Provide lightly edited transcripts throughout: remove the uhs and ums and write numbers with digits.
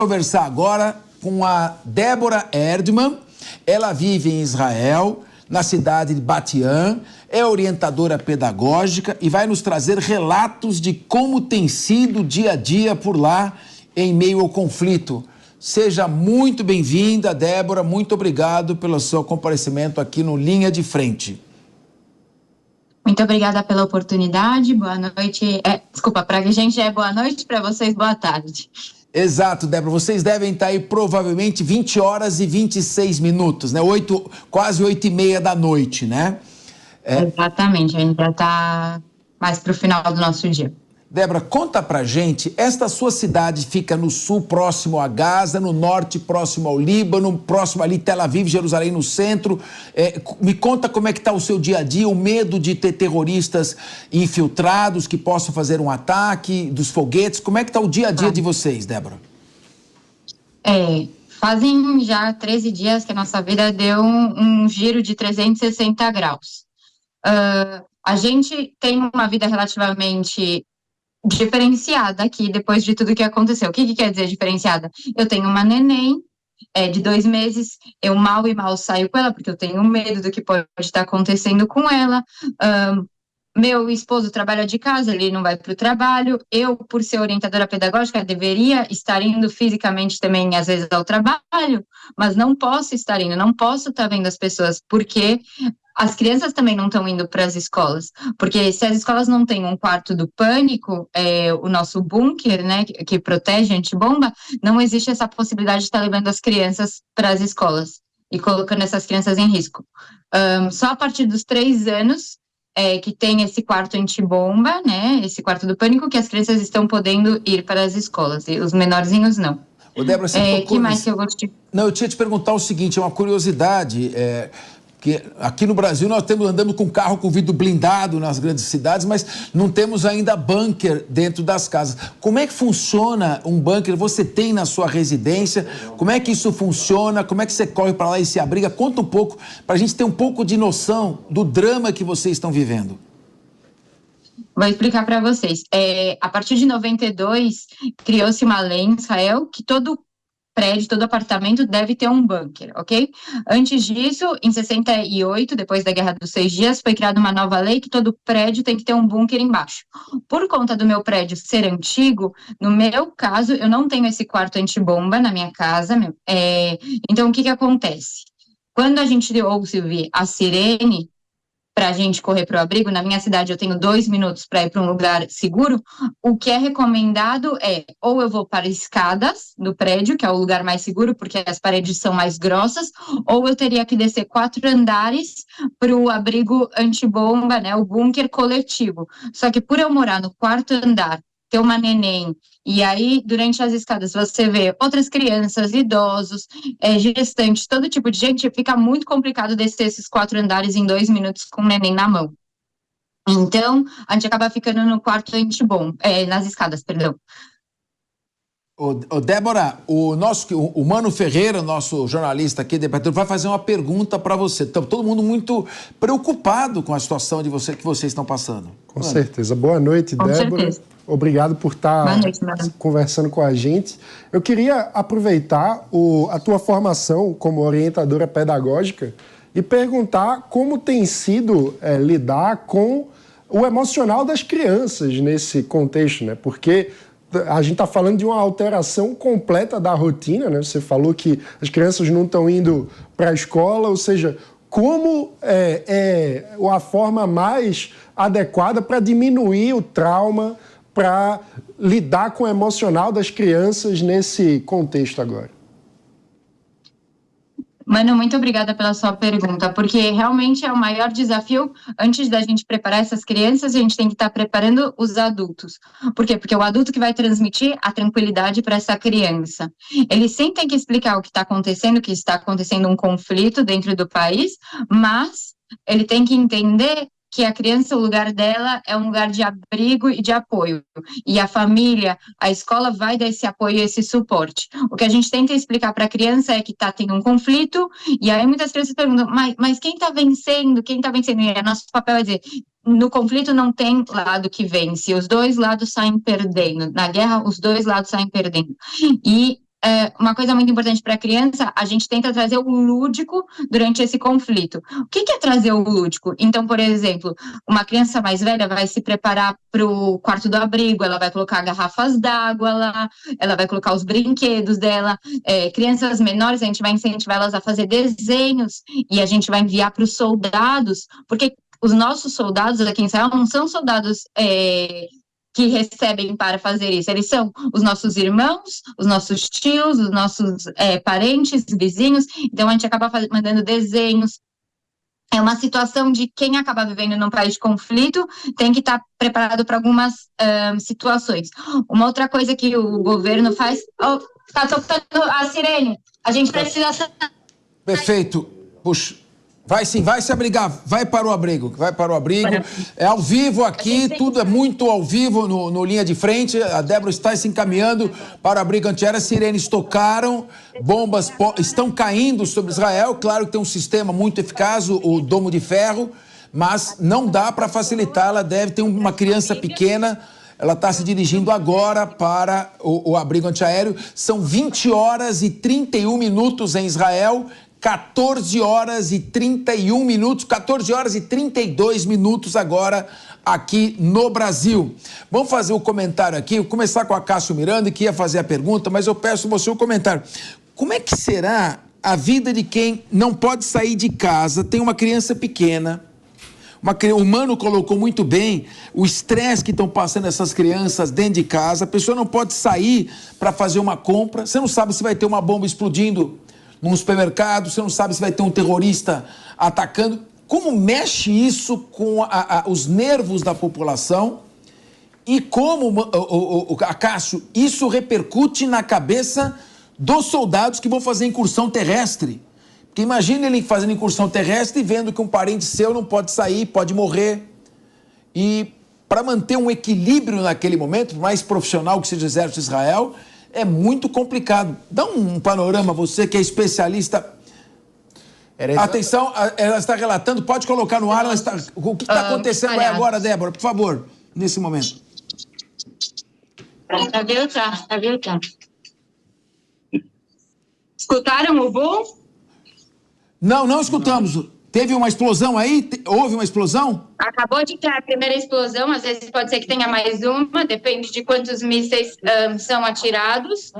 Conversar agora com a Débora Erdmann. Ela vive em Israel, na cidade de Bat Yam, é orientadora pedagógica e vai nos trazer relatos de como tem sido o dia a dia por lá em meio ao conflito. Seja muito bem-vinda, Débora, muito obrigado pelo seu comparecimento aqui no Linha de Frente. Muito obrigada pela oportunidade, boa noite, para a gente boa noite, para vocês boa tarde. Exato, Débora, vocês devem estar aí provavelmente 20 horas e 26 minutos, né? Quase 8h30 da noite, né? Exatamente, a gente já está mais para o final do nosso dia. Débora, conta pra gente, esta sua cidade fica no sul, próximo a Gaza, no norte, próximo ao Líbano, próximo ali, Tel Aviv, Jerusalém, no centro. Me conta como é que está o seu dia a dia, o medo de ter terroristas infiltrados que possam fazer um ataque, dos foguetes. Como é que está o dia a dia de vocês, Débora? Fazem já 13 dias que a nossa vida deu um giro de 360 graus. A gente tem uma vida relativamente diferenciada aqui, depois de tudo que aconteceu. O que quer dizer diferenciada? Eu tenho uma neném de 2 meses, eu mal e mal saio com ela, porque eu tenho medo do que pode estar acontecendo com ela. Meu esposo trabalha de casa, ele não vai para o trabalho. Eu, por ser orientadora pedagógica, deveria estar indo fisicamente também, às vezes, ao trabalho, mas não posso estar indo, não posso estar vendo as pessoas, porque as crianças também não estão indo para as escolas, porque se as escolas não têm um quarto do pânico, o nosso bunker, né, que protege antibomba, não existe essa possibilidade de estar levando as crianças para as escolas e colocando essas crianças em risco. Só a partir dos 3 anos que tem esse quarto antibomba, né, esse quarto do pânico, que as crianças estão podendo ir para as escolas, e os menorzinhos não. Ô, Débora, você que mais que eu gosto? Não, eu tinha te perguntar o seguinte, é uma curiosidade, que aqui no Brasil nós andamos com carro com vidro blindado nas grandes cidades, mas não temos ainda bunker dentro das casas. Como é que funciona um bunker? Você tem na sua residência? Como é que isso funciona? Como é que você corre para lá e se abriga? Conta um pouco, para a gente ter um pouco de noção do drama que vocês estão vivendo. Vou explicar para vocês. A partir de 92, criou-se uma lei em Israel que todo prédio, todo apartamento deve ter um bunker, ok? Antes disso, em 68, depois da Guerra dos 6 Dias, foi criada uma nova lei que todo prédio tem que ter um bunker embaixo. Por conta do meu prédio ser antigo, no meu caso, eu não tenho esse quarto antibomba na minha casa, então o que acontece? Quando a gente ouve a sirene, para a gente correr para o abrigo, na minha cidade eu tenho 2 minutos para ir para um lugar seguro, o que é recomendado ou eu vou para escadas do prédio, que é o lugar mais seguro, porque as paredes são mais grossas, ou eu teria que descer 4 andares para o abrigo antibomba, né, o bunker coletivo. Só que por eu morar no 4º andar, ter uma neném, e aí, durante as escadas, você vê outras crianças, idosos, gestantes, todo tipo de gente, fica muito complicado descer esses 4 andares em 2 minutos com o neném na mão. Então, a gente acaba ficando no quarto antibomba, nas escadas, perdão. Débora, o Mano Ferreira, nosso jornalista aqui, vai fazer uma pergunta para você. Então, todo mundo muito preocupado com a situação que vocês estão passando. Com certeza. Boa noite, Débora. Certeza. Obrigado por estar conversando com a gente. Eu queria aproveitar a tua formação como orientadora pedagógica e perguntar como tem sido lidar com o emocional das crianças nesse contexto, né? Porque a gente está falando de uma alteração completa da rotina, né? Você falou que as crianças não estão indo para a escola, ou seja, como é a forma mais adequada para diminuir o trauma, para lidar com o emocional das crianças nesse contexto agora? Mano, muito obrigada pela sua pergunta, porque realmente é o maior desafio. Antes da gente preparar essas crianças, a gente tem que estar preparando os adultos. Por quê? Porque é o adulto que vai transmitir a tranquilidade para essa criança. Ele sempre tem que explicar o que está acontecendo, que está acontecendo um conflito dentro do país, mas ele tem que entender que a criança, o lugar dela é um lugar de abrigo e de apoio. E a família, a escola vai dar esse apoio e esse suporte. O que a gente tenta explicar para a criança é que está tendo um conflito, e aí muitas crianças perguntam, mas quem está vencendo? Quem está vencendo? E o nosso papel é dizer, no conflito não tem lado que vence, os dois lados saem perdendo. Na guerra, os dois lados saem perdendo. E uma coisa muito importante para a criança, a gente tenta trazer o lúdico durante esse conflito. O que é trazer o lúdico? Então, por exemplo, uma criança mais velha vai se preparar para o quarto do abrigo, ela vai colocar garrafas d'água lá, ela vai colocar os brinquedos dela. Crianças menores, a gente vai incentivar elas a fazer desenhos e a gente vai enviar para os soldados, porque os nossos soldados aqui em Israel não são soldados que recebem para fazer isso, eles são os nossos irmãos, os nossos tios, os nossos parentes, vizinhos, então a gente acaba mandando desenhos. É uma situação de quem acaba vivendo num país de conflito tem que estar preparado para algumas situações. Uma outra coisa que o governo faz... Está tocando a sirene, a gente precisa... Perfeito. Puxa. Vai sim, vai se abrigar, vai para o abrigo. É ao vivo aqui, tudo é muito ao vivo no linha de frente. A Débora está se encaminhando para o abrigo antiaéreo. As sirenes tocaram, bombas estão caindo sobre Israel. Claro que tem um sistema muito eficaz, o domo de ferro, mas não dá para facilitar. Ela deve ter uma criança pequena. Ela está se dirigindo agora para o abrigo antiaéreo. São 20 horas e 31 minutos em Israel. 14 horas e 31 minutos, 14 horas e 32 minutos agora aqui no Brasil. Vamos fazer o comentário aqui, vou começar com a Cássio Miranda, que ia fazer a pergunta, mas eu peço você o comentário. Como é que será a vida de quem não pode sair de casa, tem uma criança pequena? O Mano colocou muito bem o estresse que estão passando essas crianças dentro de casa, a pessoa não pode sair para fazer uma compra, você não sabe se vai ter uma bomba explodindo num supermercado, você não sabe se vai ter um terrorista atacando. Como mexe isso com os nervos da população e como, Cássio, isso repercute na cabeça dos soldados que vão fazer incursão terrestre? Porque imagine ele fazendo incursão terrestre e vendo que um parente seu não pode sair, pode morrer. E para manter um equilíbrio naquele momento, por mais profissional que seja o Exército de Israel, é muito complicado. Dá um panorama, você que é especialista. Atenção, ela está relatando, pode colocar no ar, o que está acontecendo aí agora, Débora, por favor, nesse momento. Tá viu? Escutaram o boom? Não escutamos. Teve uma explosão aí? Houve uma explosão? Acabou de ter a primeira explosão, às vezes pode ser que tenha mais uma, depende de quantos mísseis são atirados.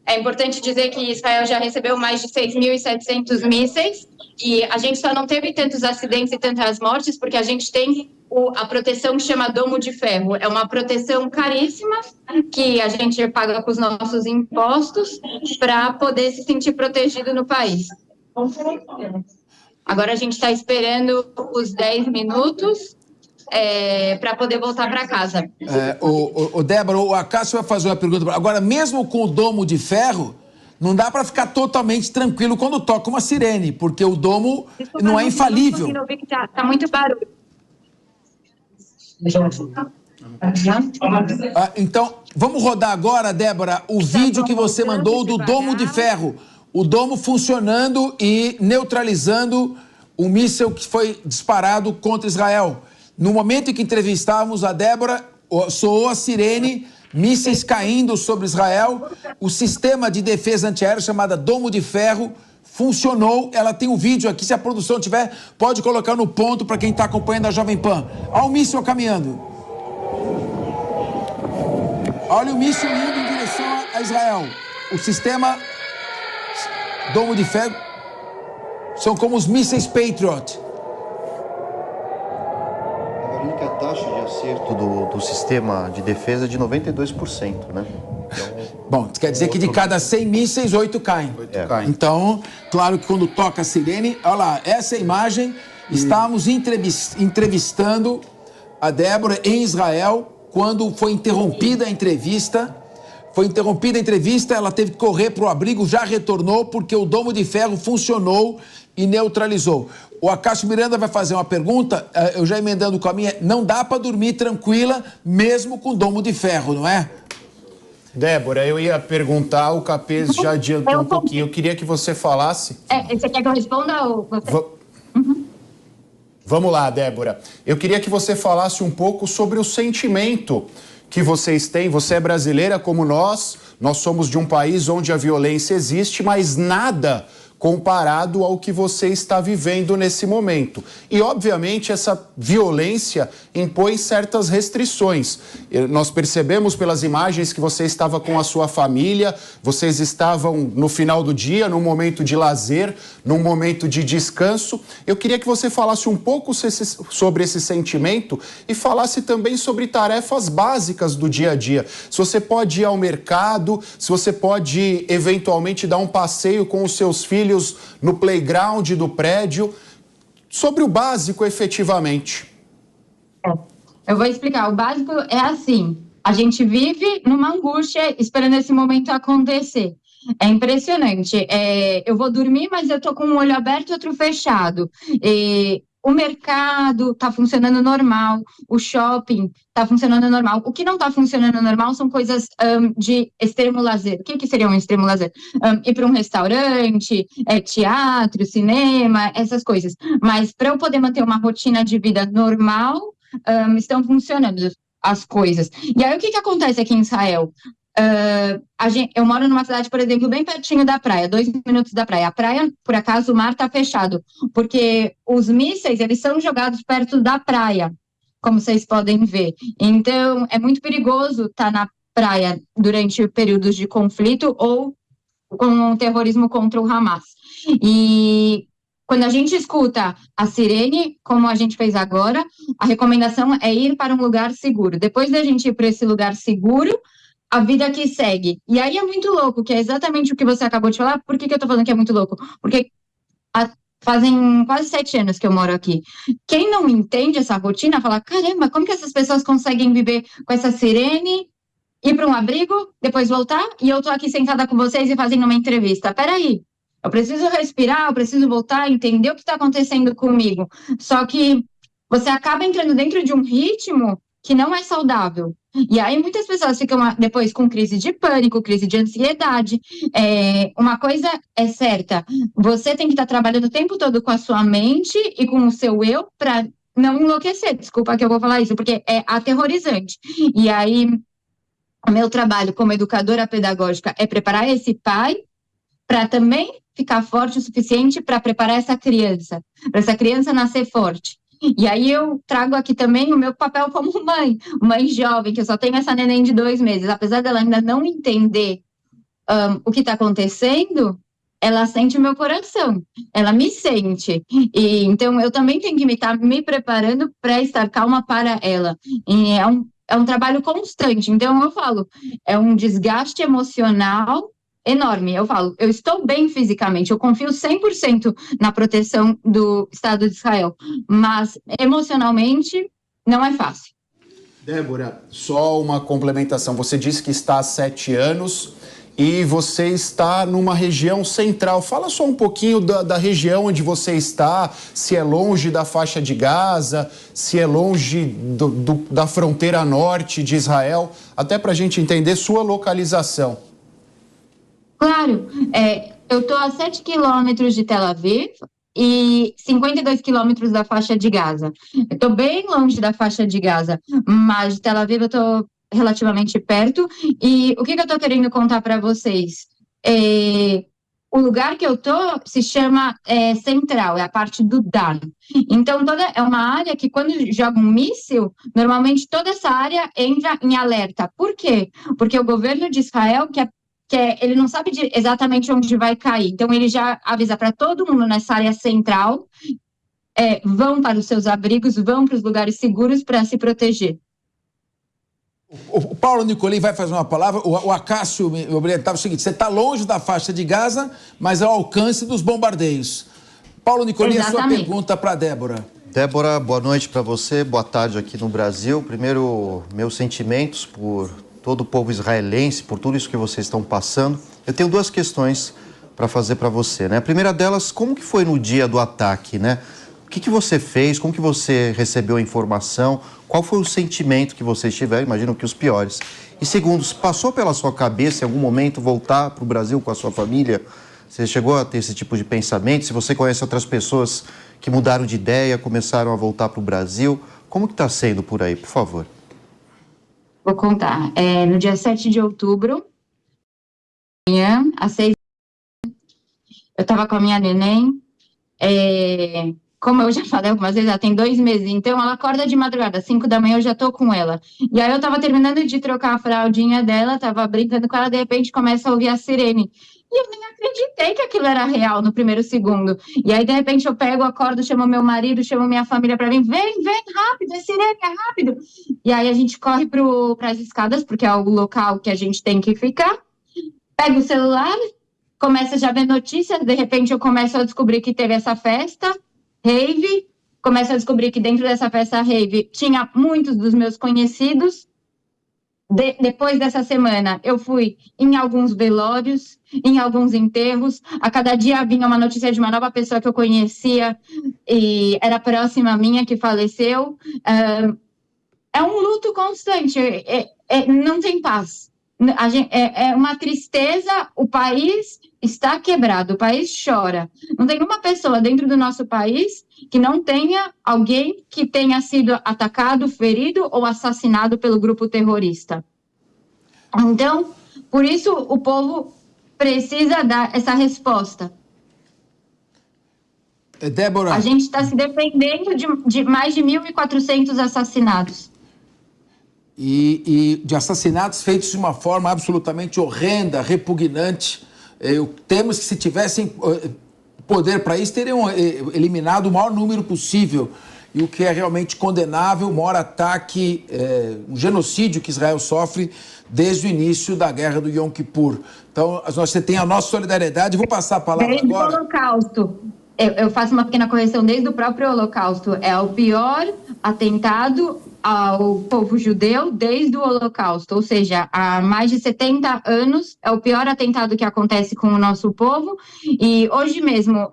É importante dizer que Israel já recebeu mais de 6.700 mísseis e a gente só não teve tantos acidentes e tantas mortes porque a gente tem a proteção que chama domo de ferro. É uma proteção caríssima que a gente paga com os nossos impostos para poder se sentir protegido no país. Agora a gente está esperando os 10 minutos para poder voltar para casa. Débora, a Cássio vai fazer uma pergunta. Agora, mesmo com o domo de ferro, não dá para ficar totalmente tranquilo quando toca uma sirene, porque o domo não é infalível. Não ouvir que tá muito barulho. Então, vamos rodar agora, Débora, o vídeo que você mandou do domo de ferro. O domo funcionando e neutralizando o míssil que foi disparado contra Israel. No momento em que entrevistávamos a Débora, soou a sirene, mísseis caindo sobre Israel. O sistema de defesa antiaérea chamado Domo de Ferro funcionou. Ela tem um vídeo aqui, se a produção tiver, pode colocar no ponto para quem está acompanhando a Jovem Pan. Olha o míssil caminhando. Olha o míssil indo em direção a Israel. O sistema Domo de Ferro são como os mísseis Patriot. A única taxa de acerto do sistema de defesa é de 92%, né? Bom, quer dizer que de cada 100 mísseis, 8 caem. Então, claro que quando toca a sirene... Olha lá, essa imagem, estávamos entrevistando a Débora em Israel quando foi interrompida a entrevista. Ela teve que correr para o abrigo, já retornou porque o domo de ferro funcionou e neutralizou. O Cássio Miranda vai fazer uma pergunta, eu já emendando com a minha, não dá para dormir tranquila mesmo com domo de ferro, não é? Débora, eu ia perguntar, o Capês já adiantou um pouquinho, eu queria que você falasse... Você quer que eu responda ou você? Vamos lá, Débora. Eu queria que você falasse um pouco sobre o sentimento que vocês têm. Você é brasileira como nós somos de um país onde a violência existe, mas nada comparado ao que você está vivendo nesse momento. E, obviamente, essa violência impõe certas restrições. Nós percebemos pelas imagens que você estava com a sua família, vocês estavam no final do dia, num momento de lazer, num momento de descanso. Eu queria que você falasse um pouco sobre esse sentimento e falasse também sobre tarefas básicas do dia a dia. Se você pode ir ao mercado, se você pode, eventualmente, dar um passeio com os seus filhos no playground do prédio, sobre o básico efetivamente. Eu vou explicar. O básico é assim: a gente vive numa angústia esperando esse momento acontecer. É impressionante. Eu vou dormir, mas eu tô com um olho aberto e outro fechado. O mercado está funcionando normal, o shopping está funcionando normal. O que não está funcionando normal são coisas de extremo lazer. O que seria um extremo lazer? Ir para um restaurante, teatro, cinema, essas coisas. Mas para eu poder manter uma rotina de vida normal, estão funcionando as coisas. E aí o que acontece aqui em Israel? Eu moro numa cidade, por exemplo, bem pertinho da praia, 2 minutos da praia. A praia, por acaso, o mar está fechado, porque os mísseis, eles são jogados perto da praia, como vocês podem ver. Então, é muito perigoso estar na praia durante períodos de conflito ou com o terrorismo contra o Hamas. E quando a gente escuta a sirene, como a gente fez agora, a recomendação é ir para um lugar seguro. Depois da gente ir para esse lugar seguro, a vida que segue. E aí é muito louco, que é exatamente o que você acabou de falar. Por que eu tô falando que é muito louco? Porque fazem quase 7 anos que eu moro aqui. Quem não entende essa rotina, fala, caramba, como que essas pessoas conseguem viver com essa sirene, ir para um abrigo, depois voltar, e eu tô aqui sentada com vocês e fazendo uma entrevista. Peraí, eu preciso respirar, eu preciso voltar, entender o que está acontecendo comigo. Só que você acaba entrando dentro de um ritmo que não é saudável. E aí muitas pessoas ficam depois com crise de pânico, crise de ansiedade. Uma coisa é certa, você tem que estar trabalhando o tempo todo com a sua mente e com o seu eu para não enlouquecer. Desculpa que eu vou falar isso, porque é aterrorizante. E aí, o meu trabalho como educadora pedagógica é preparar esse pai para também ficar forte o suficiente para preparar essa criança, para essa criança nascer forte. E aí eu trago aqui também o meu papel como mãe jovem, que eu só tenho essa neném de 2 meses. Apesar dela ainda não entender o que está acontecendo, ela sente o meu coração, ela me sente. E então eu também tenho que estar me preparando para estar calma para ela. E é um trabalho constante. Então eu falo, é um desgaste emocional enorme. Eu falo, eu estou bem fisicamente, eu confio 100% na proteção do Estado de Israel, mas emocionalmente não é fácil. Débora, só uma complementação. Você disse que está há 7 anos e você está numa região central. Fala só um pouquinho da região onde você está, se é longe da faixa de Gaza, se é longe da fronteira norte de Israel, até para a gente entender sua localização. Claro, eu estou a 7 quilômetros de Tel Aviv e 52 quilômetros da faixa de Gaza. Eu estou bem longe da faixa de Gaza, mas de Tel Aviv eu estou relativamente perto. E o que eu estou querendo contar para vocês? O lugar que eu estou se chama Central, é a parte do Dan. Então, é uma área que quando joga um míssil, normalmente toda essa área entra em alerta. Por quê? Porque o governo de Israel ele não sabe exatamente onde vai cair. Então, ele já avisa para todo mundo nessa área central, vão para os seus abrigos, vão para os lugares seguros para se proteger. O Paulo Nicolini vai fazer uma palavra. O Acácio me orientava o seguinte: você está longe da faixa de Gaza, mas ao alcance dos bombardeios. Paulo Nicolini, a sua pergunta para a Débora. Débora, boa noite para você, boa tarde aqui no Brasil. Primeiro, meus sentimentos por todo o povo israelense, por tudo isso que vocês estão passando. Eu tenho 2 questões para fazer para você, né? A primeira delas, como que foi no dia do ataque, né? O que você fez? Como que você recebeu a informação? Qual foi o sentimento que vocês tiveram? Imagino que os piores. E segundo, passou pela sua cabeça em algum momento voltar para o Brasil com a sua família? Você chegou a ter esse tipo de pensamento? Se você conhece outras pessoas que mudaram de ideia, começaram a voltar para o Brasil, como que está sendo por aí, por favor? Vou contar. No dia 7 de outubro, às 6, eu estava com a minha neném. Como eu já falei algumas vezes, ela tem 2 meses, então ela acorda de madrugada, às 5 da manhã eu já tô com ela. E aí eu tava terminando de trocar a fraldinha dela, tava brincando com ela, de repente começa a ouvir a sirene. E eu nem acreditei que aquilo era real no primeiro segundo. E aí, de repente, eu pego, acordo, chamo meu marido, chamo minha família pra vir, vem, rápido, é sirene, é rápido. E aí a gente corre pras escadas, porque é o local que a gente tem que ficar. Pega o celular, começa já a ver notícias, de repente eu começo a descobrir que teve essa festa, rave, começo a descobrir que dentro dessa festa rave tinha muitos dos meus conhecidos. Depois dessa semana, eu fui em alguns velórios, em alguns enterros, a cada dia vinha uma notícia de uma nova pessoa que eu conhecia e era próxima a minha que faleceu. É um luto constante, não tem paz. É uma tristeza, o país está quebrado, o país chora. Não tem uma pessoa dentro do nosso país que não tenha alguém que tenha sido atacado, ferido ou assassinado pelo grupo terrorista. Então, por isso o povo precisa dar essa resposta. Débora. A gente está se defendendo de mais de 1.400 assassinados. E de assassinatos feitos de uma forma absolutamente horrenda, repugnante. Temos que, se tivessem poder para isso, teriam eliminado o maior número possível. E o que é realmente condenável, o maior ataque, um genocídio que Israel sofre desde o início da guerra do Yom Kippur. Então, você tem a nossa solidariedade. Vou passar a palavra desde agora. Desde o Holocausto. Eu faço uma pequena correção, desde o próprio Holocausto. É o pior atentado ao povo judeu desde o Holocausto, ou seja, há mais de 70 anos é o pior atentado que acontece com o nosso povo. E hoje mesmo,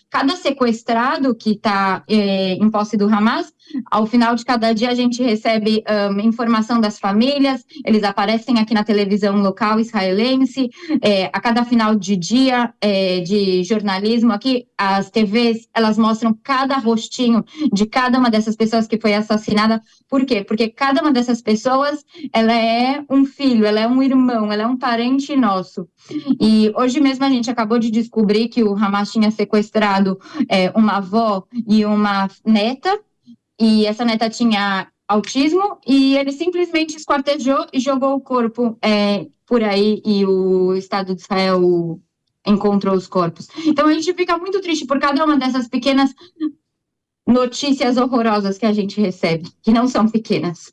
cada sequestrado que está em posse do Hamas, ao final de cada dia a gente recebe informação das famílias, eles aparecem aqui na televisão local israelense, a cada final de dia de jornalismo aqui, as TVs, elas mostram cada rostinho de cada uma dessas pessoas que foi assassinada. Por quê? Porque cada uma dessas pessoas, ela é um filho, ela é um irmão, ela é um parente nosso. E hoje mesmo a gente acabou de descobrir que o Hamas tinha sequestrado uma avó e uma neta, e essa neta tinha autismo, e ele simplesmente esquartejou e jogou o corpo por aí, e o Estado de Israel encontrou os corpos. Então a gente fica muito triste por cada uma dessas pequenas notícias horrorosas que a gente recebe, que não são pequenas.